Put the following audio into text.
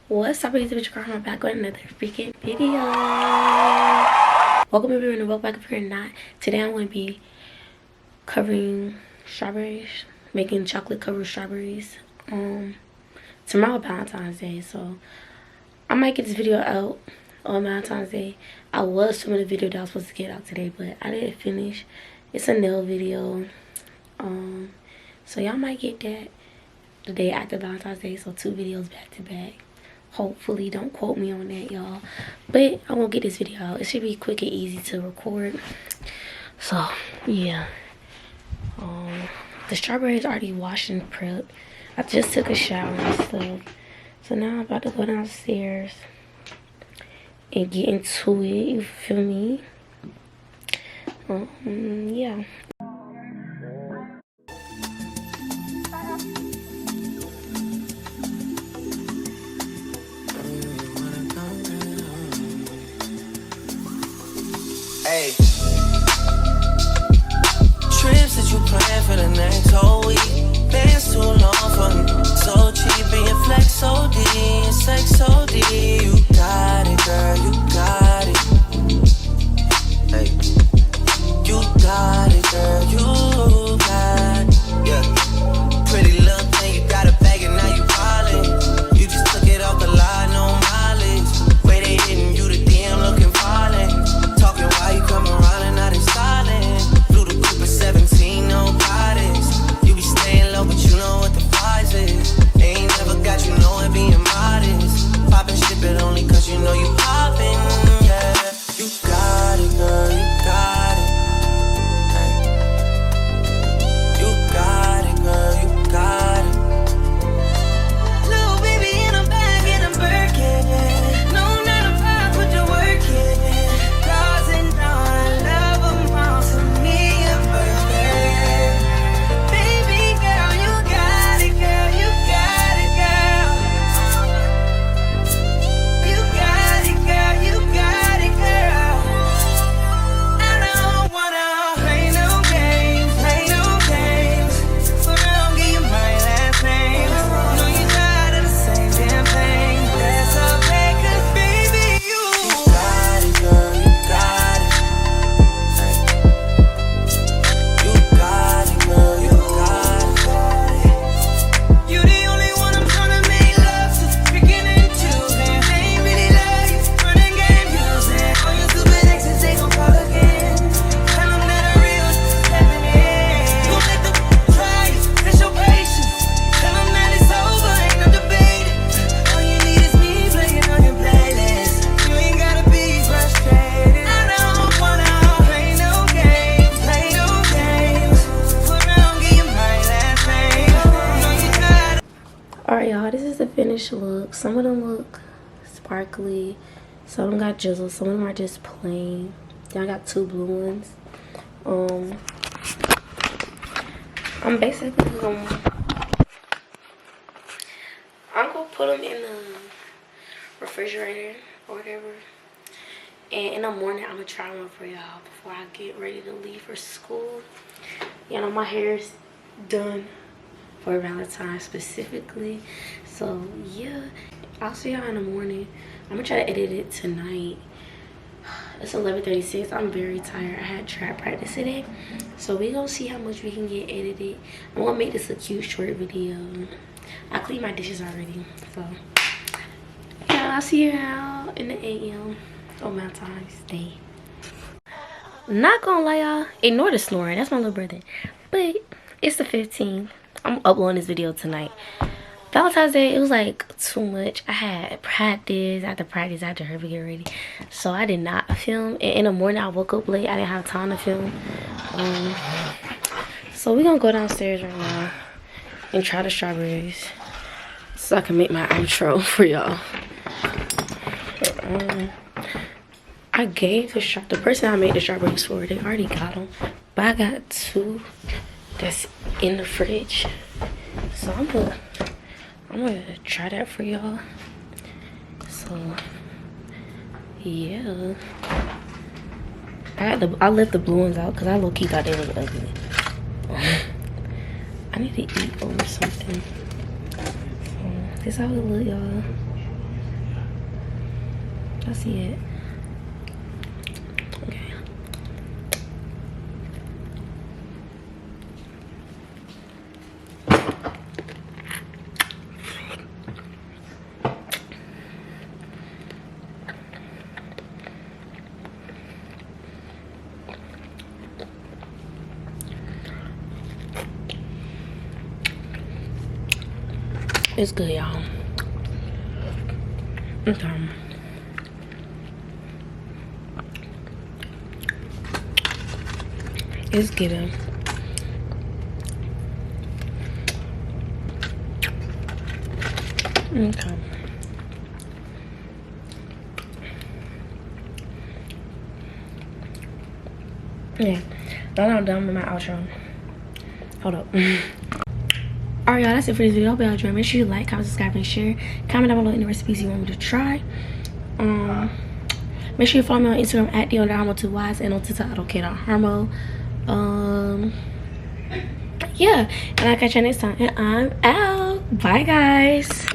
What's up, it's Itzz.harmo back with another freaking video. Welcome everyone, and welcome back if you're not. Today I'm going to be covering strawberries, making chocolate covered strawberries. Tomorrow Valentine's Day, so I might get this video out on Valentine's Day. I was filming a video that I was supposed to get out today, but I didn't finish. It's a nail video. So y'all might get that the day after Valentine's Day, so 2 videos back to back. Hopefully, don't quote me on that, y'all, but I won't get this video out. It should be quick and easy to record. So yeah, the strawberries already washed and prepped. I just took a shower and stuff, so now I'm about to go downstairs and get into it, you feel me? Yeah. Hey. Trips that you plan for the next whole week. Bands too long for me. So cheap and your flex OD and sex OD. You got it, girl, you got it. Hey. You got it, girl, you got it. Yeah. Pretty little thing, you got a bag and now you ballin'. You just took it off the line, no mileage. Way they hitting you, the DM looking violent. Talking while you come around and not in silent. Flew the coupe at 17, no bodies. You be staying low, but you know what the price is. They ain't never got you know it being modest. Poppin' shit, but only cause you know you poppin', yeah. You got it, girl, you got it. Hey. You got it, girl, you got it. Little baby in a bag and a Birkin, yeah. No 9 to 5, put your work in, yeah. Doesn't know I love them all, to me a birthday. Baby girl, you got it, girl, you got it, girl. You got it, girl, you got it, girl. I don't wanna play no games, play no games. For real, give you my last name. Know you tired of the same damn thing. That's okay, cause baby, you got it, girl, you got it. Hey. You got it, girl, you got it. You the only one I'm tryna make love to, picking and choosing. They ain't really love you, running game using. All your stupid exes, they gon' call again. Tell them that a real shit's stepping in. You gon' let them try you, test your patience. Tell them that it's over, ain't no debating. All you need is me playing on your playlist. You ain't gotta be frustrated. I don't wanna play no games, play no games. For real, give you my last name. Know you tired. Alright, y'all, this is the finished look. Some of them look sparkly, some of them got jizzle, some of them are just plain. Then I got 2 blue ones. I'm basically I'm gonna put them in the refrigerator or whatever, and in the morning I'm gonna try one for y'all before I get ready to leave for school. You know, my hair's done for Valentine's specifically, so yeah, I'll see y'all in the morning. I'm gonna try to edit it tonight. It's 11:36. I'm very tired. I had trap practice today, so we gonna see how much we can get edited. I'm gonna make this a cute short video. I cleaned my dishes already, so yeah, I'll see you out in the AM on Valentine's Day. Not gonna lie, y'all, ignore the snoring, that's my little brother, but it's the 15th. I'm uploading this video tonight. Valentine's Day, it was like too much. I had practice after practice after her get ready, so I did not film. And in the morning I woke up late, I didn't have time to film. So we're gonna go downstairs right now and try the strawberries so I can make my outro for y'all. I gave the person I made the strawberries for, they already got them, but I got 2 that's in the fridge, so I'm gonna try that for y'all. So yeah, I left the blue ones out because I low-key thought they looked ugly. I need to eat over something. This how it look, y'all. y'all see it. Okay. It's good, y'all. Okay. It's giving. Okay. Yeah. Now I'm done with my outro. Hold up. Alright, y'all, that's it for this video. Hope y'all enjoyed. Make sure you like, comment, subscribe, and share. Comment down below any recipes you want me to try. Make sure you follow me on Instagram at Itzz.harmo 2 Ys and on TikTok at Itzz.harmo. Yeah, and I'll catch you next time. And I'm out. Bye, guys.